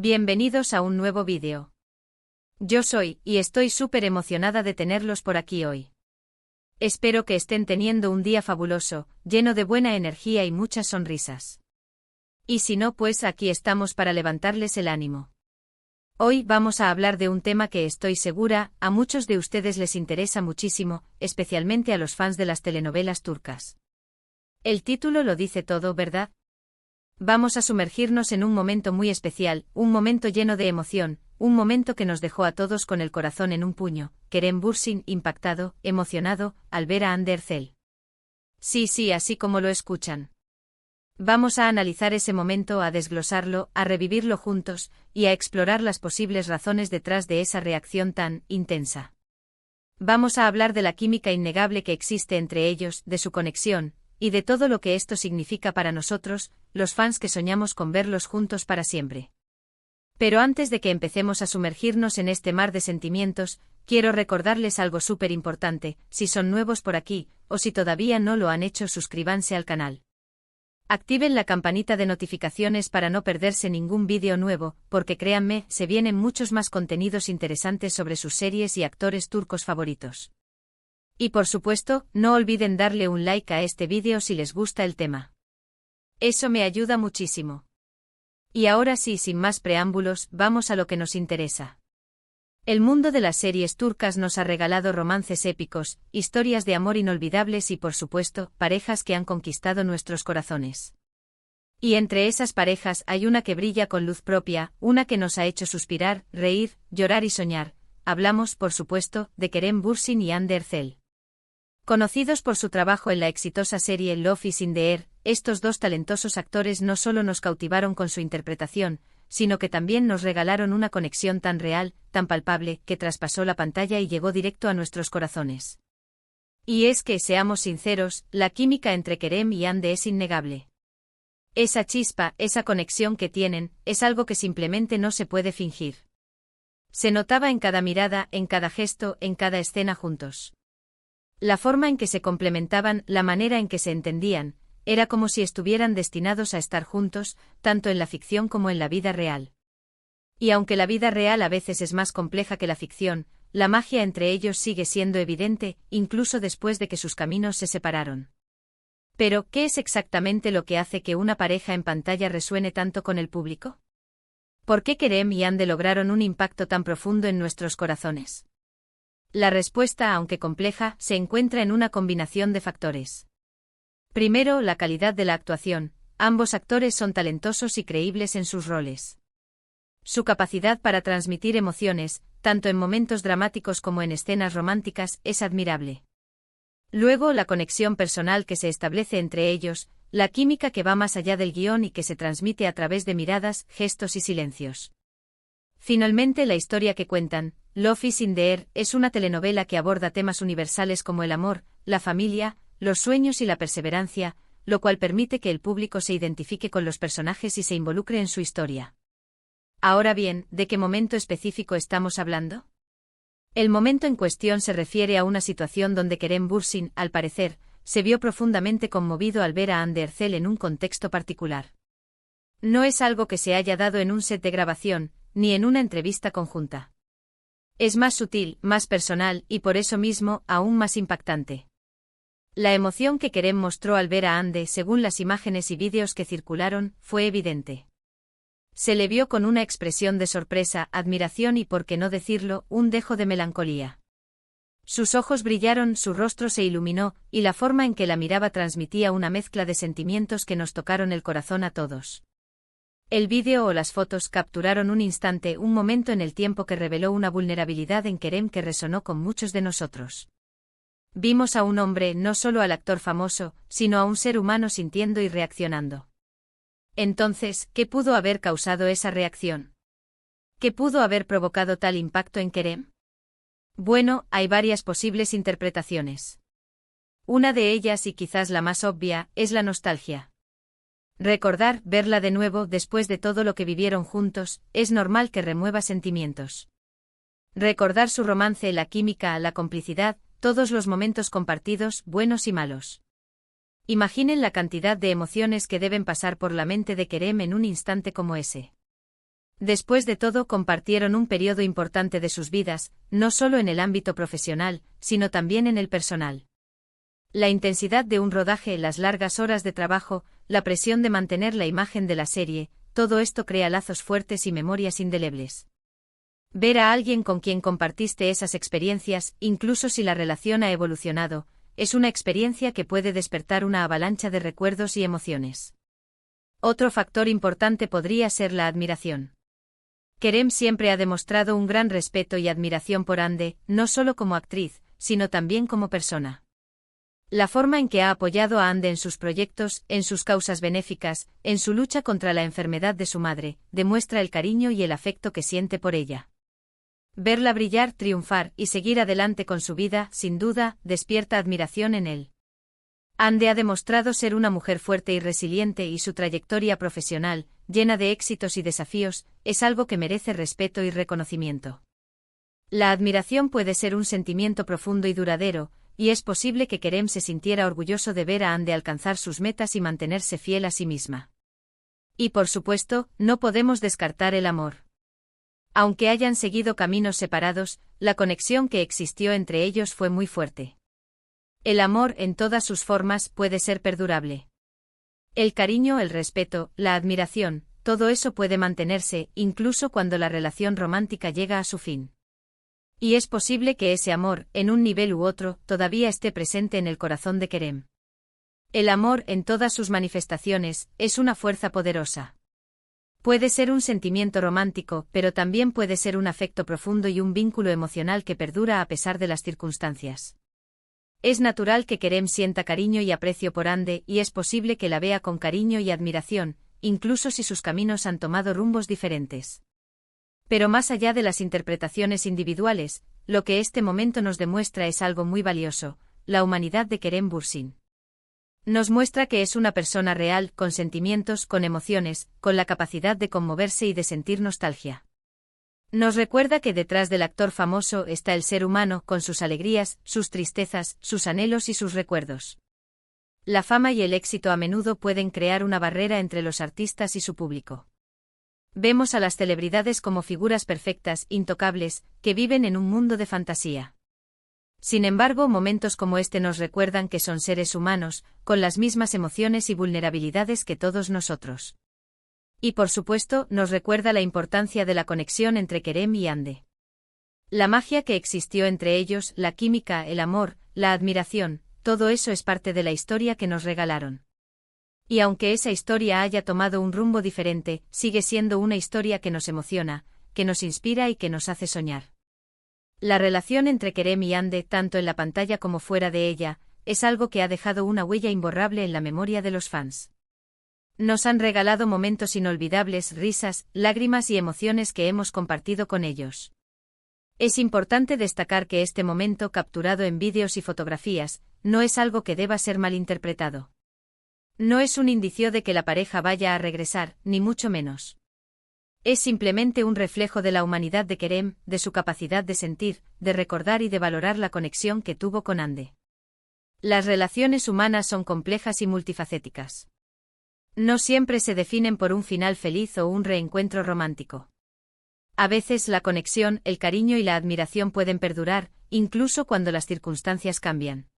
Bienvenidos a un nuevo vídeo. Yo soy, y estoy súper emocionada de tenerlos por aquí hoy. Espero que estén teniendo un día fabuloso, lleno de buena energía y muchas sonrisas. Y si no, pues aquí estamos para levantarles el ánimo. Hoy vamos a hablar de un tema que estoy segura, a muchos de ustedes les interesa muchísimo, especialmente a los fans de las telenovelas turcas. El título lo dice todo, ¿verdad? Vamos a sumergirnos en un momento muy especial, un momento lleno de emoción, un momento que nos dejó a todos con el corazón en un puño, Kerem Bürsin impactado, emocionado, al ver a Hande Erçel. Sí, así como lo escuchan. Vamos a analizar ese momento, a desglosarlo, a revivirlo juntos, y a explorar las posibles razones detrás de esa reacción tan intensa. Vamos a hablar de la química innegable que existe entre ellos, de su conexión, y de todo lo que esto significa para nosotros, los fans que soñamos con verlos juntos para siempre. Pero antes de que empecemos a sumergirnos en este mar de sentimientos, quiero recordarles algo súper importante: si son nuevos por aquí, o si todavía no lo han hecho, suscríbanse al canal. Activen la campanita de notificaciones para no perderse ningún vídeo nuevo, porque créanme, se vienen muchos más contenidos interesantes sobre sus series y actores turcos favoritos. Y por supuesto, no olviden darle un like a este vídeo si les gusta el tema. Eso me ayuda muchísimo. Y ahora sí, sin más preámbulos, vamos a lo que nos interesa. El mundo de las series turcas nos ha regalado romances épicos, historias de amor inolvidables y por supuesto, parejas que han conquistado nuestros corazones. Y entre esas parejas hay una que brilla con luz propia, una que nos ha hecho suspirar, reír, llorar y soñar. Hablamos, por supuesto, de Kerem Bürsin y Hande Erçel. Conocidos por su trabajo en la exitosa serie Love is in the Air, estos dos talentosos actores no solo nos cautivaron con su interpretación, sino que también nos regalaron una conexión tan real, tan palpable, que traspasó la pantalla y llegó directo a nuestros corazones. Y es que, seamos sinceros, la química entre Kerem y Hande es innegable. Esa chispa, esa conexión que tienen, es algo que simplemente no se puede fingir. Se notaba en cada mirada, en cada gesto, en cada escena juntos. La forma en que se complementaban, la manera en que se entendían, era como si estuvieran destinados a estar juntos, tanto en la ficción como en la vida real. Y aunque la vida real a veces es más compleja que la ficción, la magia entre ellos sigue siendo evidente, incluso después de que sus caminos se separaron. Pero, ¿qué es exactamente lo que hace que una pareja en pantalla resuene tanto con el público? ¿Por qué Kerem y Hande lograron un impacto tan profundo en nuestros corazones? La respuesta, aunque compleja, se encuentra en una combinación de factores. Primero, la calidad de la actuación. Ambos actores son talentosos y creíbles en sus roles. Su capacidad para transmitir emociones, tanto en momentos dramáticos como en escenas románticas, es admirable. Luego, la conexión personal que se establece entre ellos, la química que va más allá del guión y que se transmite a través de miradas, gestos y silencios. Finalmente, la historia que cuentan, Love is in the Air, es una telenovela que aborda temas universales como el amor, la familia, los sueños y la perseverancia, lo cual permite que el público se identifique con los personajes y se involucre en su historia. Ahora bien, ¿de qué momento específico estamos hablando? El momento en cuestión se refiere a una situación donde Kerem Bürsin, al parecer, se vio profundamente conmovido al ver a Hande Erçel en un contexto particular. No es algo que se haya dado en un set de grabación, ni en una entrevista conjunta. Es más sutil, más personal y por eso mismo, aún más impactante. La emoción que Kerem mostró al ver a Hande, según las imágenes y vídeos que circularon, fue evidente. Se le vio con una expresión de sorpresa, admiración y, por qué no decirlo, un dejo de melancolía. Sus ojos brillaron, su rostro se iluminó, y la forma en que la miraba transmitía una mezcla de sentimientos que nos tocaron el corazón a todos. El vídeo o las fotos capturaron un instante, un momento en el tiempo que reveló una vulnerabilidad en Kerem que resonó con muchos de nosotros. Vimos a un hombre, no solo al actor famoso, sino a un ser humano sintiendo y reaccionando. Entonces, ¿qué pudo haber causado esa reacción? ¿Qué pudo haber provocado tal impacto en Kerem? Bueno, hay varias posibles interpretaciones. Una de ellas, y quizás la más obvia, es la nostalgia. Recordar, verla de nuevo después de todo lo que vivieron juntos, es normal que remueva sentimientos. Recordar su romance, la química, la complicidad, todos los momentos compartidos, buenos y malos. Imaginen la cantidad de emociones que deben pasar por la mente de Kerem en un instante como ese. Después de todo, compartieron un periodo importante de sus vidas, no solo en el ámbito profesional, sino también en el personal. La intensidad de un rodaje, las largas horas de trabajo, la presión de mantener la imagen de la serie, todo esto crea lazos fuertes y memorias indelebles. Ver a alguien con quien compartiste esas experiencias, incluso si la relación ha evolucionado, es una experiencia que puede despertar una avalancha de recuerdos y emociones. Otro factor importante podría ser la admiración. Kerem siempre ha demostrado un gran respeto y admiración por Hande, no solo como actriz, sino también como persona. La forma en que ha apoyado a Hande en sus proyectos, en sus causas benéficas, en su lucha contra la enfermedad de su madre, demuestra el cariño y el afecto que siente por ella. Verla brillar, triunfar y seguir adelante con su vida, sin duda, despierta admiración en él. Hande ha demostrado ser una mujer fuerte y resiliente y su trayectoria profesional, llena de éxitos y desafíos, es algo que merece respeto y reconocimiento. La admiración puede ser un sentimiento profundo y duradero, y es posible que Kerem se sintiera orgulloso de ver a Hande alcanzar sus metas y mantenerse fiel a sí misma. Y por supuesto, no podemos descartar el amor. Aunque hayan seguido caminos separados, la conexión que existió entre ellos fue muy fuerte. El amor, en todas sus formas, puede ser perdurable. El cariño, el respeto, la admiración, todo eso puede mantenerse, incluso cuando la relación romántica llega a su fin. Y es posible que ese amor, en un nivel u otro, todavía esté presente en el corazón de Kerem. El amor, en todas sus manifestaciones, es una fuerza poderosa. Puede ser un sentimiento romántico, pero también puede ser un afecto profundo y un vínculo emocional que perdura a pesar de las circunstancias. Es natural que Kerem sienta cariño y aprecio por Hande y es posible que la vea con cariño y admiración, incluso si sus caminos han tomado rumbos diferentes. Pero más allá de las interpretaciones individuales, lo que este momento nos demuestra es algo muy valioso, la humanidad de Kerem Bürsin. Nos muestra que es una persona real, con sentimientos, con emociones, con la capacidad de conmoverse y de sentir nostalgia. Nos recuerda que detrás del actor famoso está el ser humano, con sus alegrías, sus tristezas, sus anhelos y sus recuerdos. La fama y el éxito a menudo pueden crear una barrera entre los artistas y su público. Vemos a las celebridades como figuras perfectas, intocables, que viven en un mundo de fantasía. Sin embargo, momentos como este nos recuerdan que son seres humanos, con las mismas emociones y vulnerabilidades que todos nosotros. Y por supuesto, nos recuerda la importancia de la conexión entre Kerem y Hande. La magia que existió entre ellos, la química, el amor, la admiración, todo eso es parte de la historia que nos regalaron. Y aunque esa historia haya tomado un rumbo diferente, sigue siendo una historia que nos emociona, que nos inspira y que nos hace soñar. La relación entre Kerem y Hande, tanto en la pantalla como fuera de ella, es algo que ha dejado una huella imborrable en la memoria de los fans. Nos han regalado momentos inolvidables, risas, lágrimas y emociones que hemos compartido con ellos. Es importante destacar que este momento, capturado en vídeos y fotografías, no es algo que deba ser malinterpretado. No es un indicio de que la pareja vaya a regresar, ni mucho menos. Es simplemente un reflejo de la humanidad de Kerem, de su capacidad de sentir, de recordar y de valorar la conexión que tuvo con Hande. Las relaciones humanas son complejas y multifacéticas. No siempre se definen por un final feliz o un reencuentro romántico. A veces la conexión, el cariño y la admiración pueden perdurar, incluso cuando las circunstancias cambian.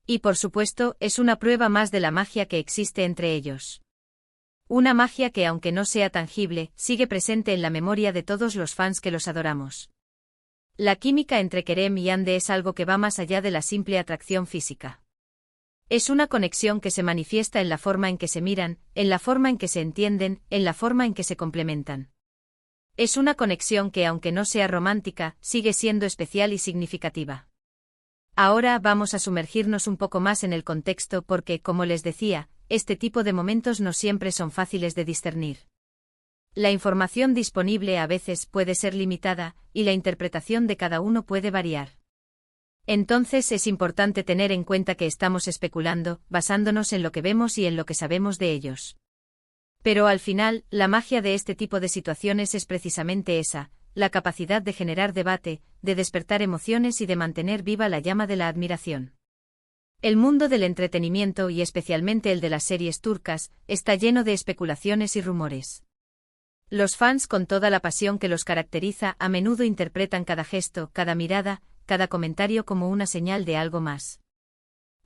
Y por supuesto, es una prueba más de la magia que existe entre ellos. Una magia que, aunque no sea tangible, sigue presente en la memoria de todos los fans que los adoramos. La química entre Kerem y Hande es algo que va más allá de la simple atracción física. Es una conexión que se manifiesta en la forma en que se miran, en la forma en que se entienden, en la forma en que se complementan. Es una conexión que, aunque no sea romántica, sigue siendo especial y significativa. Ahora vamos a sumergirnos un poco más en el contexto porque, como les decía, este tipo de momentos no siempre son fáciles de discernir. La información disponible a veces puede ser limitada, y la interpretación de cada uno puede variar. Entonces es importante tener en cuenta que estamos especulando, basándonos en lo que vemos y en lo que sabemos de ellos. Pero al final, la magia de este tipo de situaciones es precisamente esa, la capacidad de generar debate, de despertar emociones y de mantener viva la llama de la admiración. El mundo del entretenimiento y especialmente el de las series turcas, está lleno de especulaciones y rumores. Los fans, con toda la pasión que los caracteriza, a menudo interpretan cada gesto, cada mirada, cada comentario como una señal de algo más.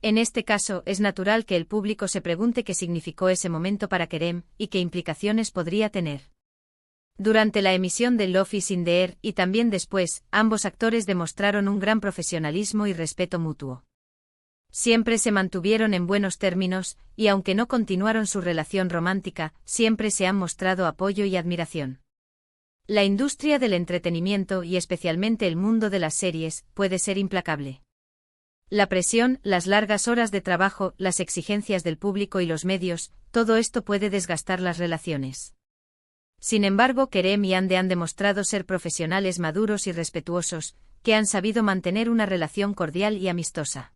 En este caso, es natural que el público se pregunte qué significó ese momento para Kerem, y qué implicaciones podría tener. Durante la emisión de Love is in the Air, y también después, ambos actores demostraron un gran profesionalismo y respeto mutuo. Siempre se mantuvieron en buenos términos, y aunque no continuaron su relación romántica, siempre se han mostrado apoyo y admiración. La industria del entretenimiento, y especialmente el mundo de las series, puede ser implacable. La presión, las largas horas de trabajo, las exigencias del público y los medios, todo esto puede desgastar las relaciones. Sin embargo, Kerem y Hande han demostrado ser profesionales maduros y respetuosos, que han sabido mantener una relación cordial y amistosa.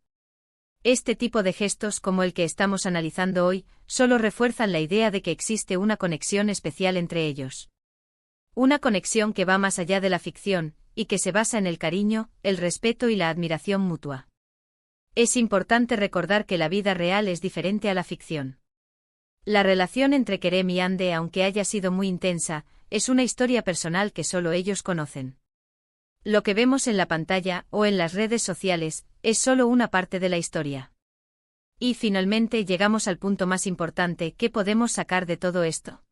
Este tipo de gestos, como el que estamos analizando hoy, solo refuerzan la idea de que existe una conexión especial entre ellos. Una conexión que va más allá de la ficción, y que se basa en el cariño, el respeto y la admiración mutua. Es importante recordar que la vida real es diferente a la ficción. La relación entre Kerem y Hande, aunque haya sido muy intensa, es una historia personal que solo ellos conocen. Lo que vemos en la pantalla, o en las redes sociales, es solo una parte de la historia. Y finalmente llegamos al punto más importante: ¿qué podemos sacar de todo esto?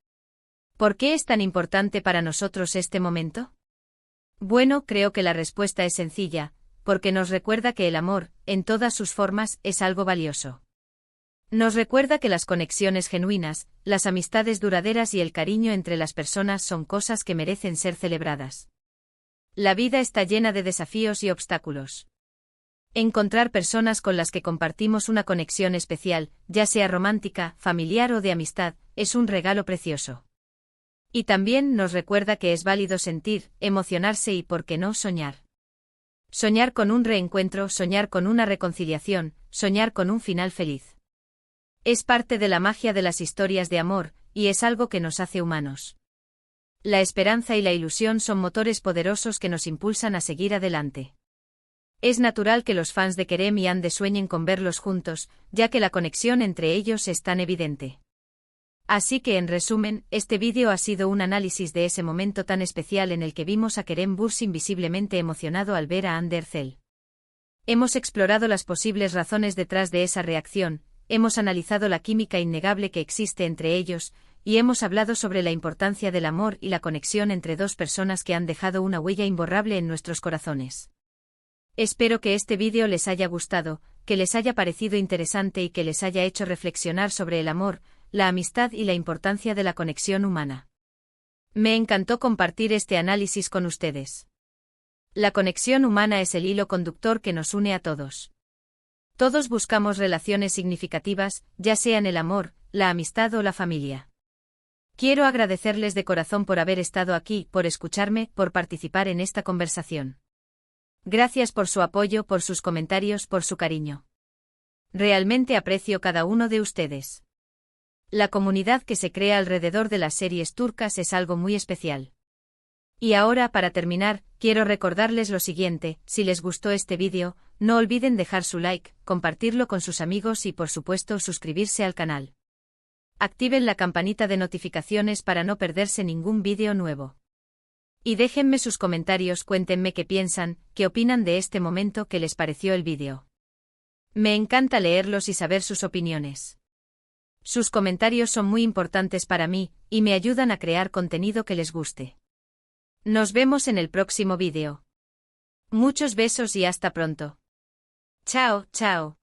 ¿Por qué es tan importante para nosotros este momento? Bueno, creo que la respuesta es sencilla, porque nos recuerda que el amor, en todas sus formas, es algo valioso. Nos recuerda que las conexiones genuinas, las amistades duraderas y el cariño entre las personas son cosas que merecen ser celebradas. La vida está llena de desafíos y obstáculos. Encontrar personas con las que compartimos una conexión especial, ya sea romántica, familiar o de amistad, es un regalo precioso. Y también nos recuerda que es válido sentir, emocionarse y, ¿por qué no, soñar? Soñar con un reencuentro, soñar con una reconciliación, soñar con un final feliz. Es parte de la magia de las historias de amor, y es algo que nos hace humanos. La esperanza y la ilusión son motores poderosos que nos impulsan a seguir adelante. Es natural que los fans de Kerem y Hande sueñen con verlos juntos, ya que la conexión entre ellos es tan evidente. Así que, en resumen, este vídeo ha sido un análisis de ese momento tan especial en el que vimos a Kerem Bürsin visiblemente emocionado al ver a Hande Erçel. Hemos explorado las posibles razones detrás de esa reacción, hemos analizado la química innegable que existe entre ellos, y hemos hablado sobre la importancia del amor y la conexión entre dos personas que han dejado una huella imborrable en nuestros corazones. Espero que este vídeo les haya gustado, que les haya parecido interesante y que les haya hecho reflexionar sobre el amor, la amistad y la importancia de la conexión humana. Me encantó compartir este análisis con ustedes. La conexión humana es el hilo conductor que nos une a todos. Todos buscamos relaciones significativas, ya sea en el amor, la amistad o la familia. Quiero agradecerles de corazón por haber estado aquí, por escucharme, por participar en esta conversación. Gracias por su apoyo, por sus comentarios, por su cariño. Realmente aprecio cada uno de ustedes. La comunidad que se crea alrededor de las series turcas es algo muy especial. Y ahora, para terminar, quiero recordarles lo siguiente: si les gustó este vídeo, no olviden dejar su like, compartirlo con sus amigos y, por supuesto, suscribirse al canal. Activen la campanita de notificaciones para no perderse ningún vídeo nuevo. Y déjenme sus comentarios, cuéntenme qué piensan, qué opinan de este momento, qué les pareció el vídeo. Me encanta leerlos y saber sus opiniones. Sus comentarios son muy importantes para mí, y me ayudan a crear contenido que les guste. Nos vemos en el próximo vídeo. Muchos besos y hasta pronto. Chao, chao.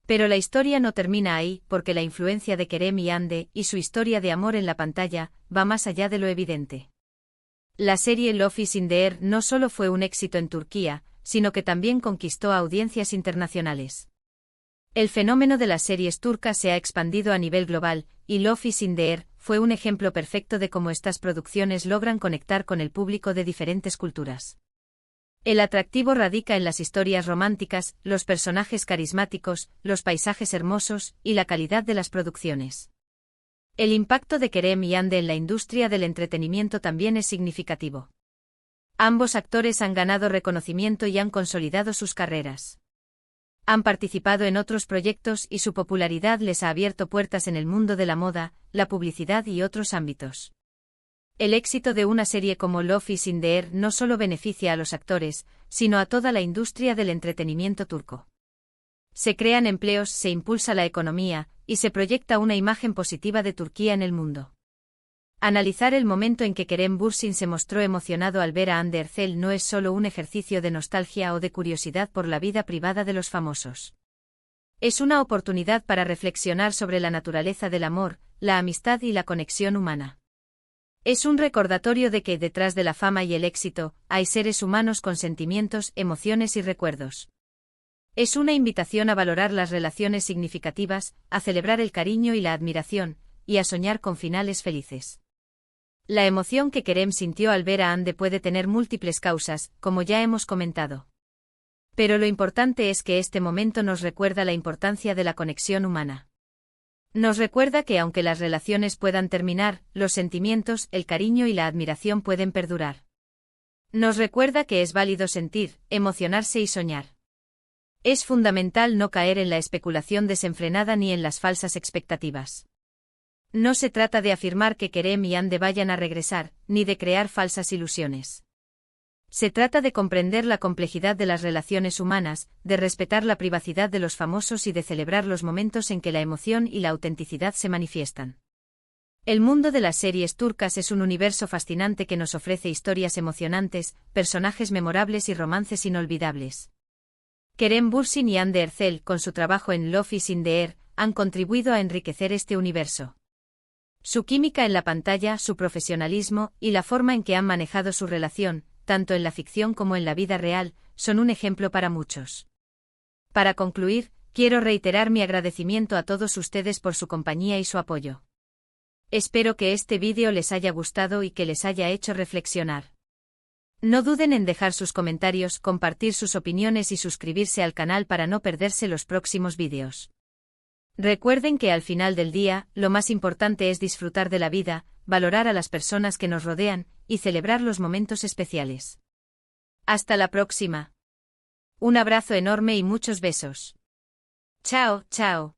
Pero la historia no termina ahí, porque la influencia de Kerem y Hande, y su historia de amor en la pantalla, va más allá de lo evidente. La serie Love is in the Air no solo fue un éxito en Turquía, sino que también conquistó a audiencias internacionales. El fenómeno de las series turcas se ha expandido a nivel global, y Love is in the Air fue un ejemplo perfecto de cómo estas producciones logran conectar con el público de diferentes culturas. El atractivo radica en las historias románticas, los personajes carismáticos, los paisajes hermosos y la calidad de las producciones. El impacto de Kerem y Hande en la industria del entretenimiento también es significativo. Ambos actores han ganado reconocimiento y han consolidado sus carreras. Han participado en otros proyectos y su popularidad les ha abierto puertas en el mundo de la moda, la publicidad y otros ámbitos. El éxito de una serie como Love is in the Air no solo beneficia a los actores, sino a toda la industria del entretenimiento turco. Se crean empleos, se impulsa la economía, y se proyecta una imagen positiva de Turquía en el mundo. Analizar el momento en que Kerem Bürsin se mostró emocionado al ver a Hande Erçel no es solo un ejercicio de nostalgia o de curiosidad por la vida privada de los famosos. Es una oportunidad para reflexionar sobre la naturaleza del amor, la amistad y la conexión humana. Es un recordatorio de que, detrás de la fama y el éxito, hay seres humanos con sentimientos, emociones y recuerdos. Es una invitación a valorar las relaciones significativas, a celebrar el cariño y la admiración, y a soñar con finales felices. La emoción que Kerem sintió al ver a Hande puede tener múltiples causas, como ya hemos comentado. Pero lo importante es que este momento nos recuerda la importancia de la conexión humana. Nos recuerda que aunque las relaciones puedan terminar, los sentimientos, el cariño y la admiración pueden perdurar. Nos recuerda que es válido sentir, emocionarse y soñar. Es fundamental no caer en la especulación desenfrenada ni en las falsas expectativas. No se trata de afirmar que Kerem y Hande vayan a regresar, ni de crear falsas ilusiones. Se trata de comprender la complejidad de las relaciones humanas, de respetar la privacidad de los famosos y de celebrar los momentos en que la emoción y la autenticidad se manifiestan. El mundo de las series turcas es un universo fascinante que nos ofrece historias emocionantes, personajes memorables y romances inolvidables. Kerem Bürsin y Hande Erçel, con su trabajo en Love is in the Air, han contribuido a enriquecer este universo. Su química en la pantalla, su profesionalismo y la forma en que han manejado su relación, tanto en la ficción como en la vida real, son un ejemplo para muchos. Para concluir, quiero reiterar mi agradecimiento a todos ustedes por su compañía y su apoyo. Espero que este vídeo les haya gustado y que les haya hecho reflexionar. No duden en dejar sus comentarios, compartir sus opiniones y suscribirse al canal para no perderse los próximos vídeos. Recuerden que al final del día, lo más importante es disfrutar de la vida, valorar a las personas que nos rodean, y celebrar los momentos especiales. Hasta la próxima. Un abrazo enorme y muchos besos. Chao, chao.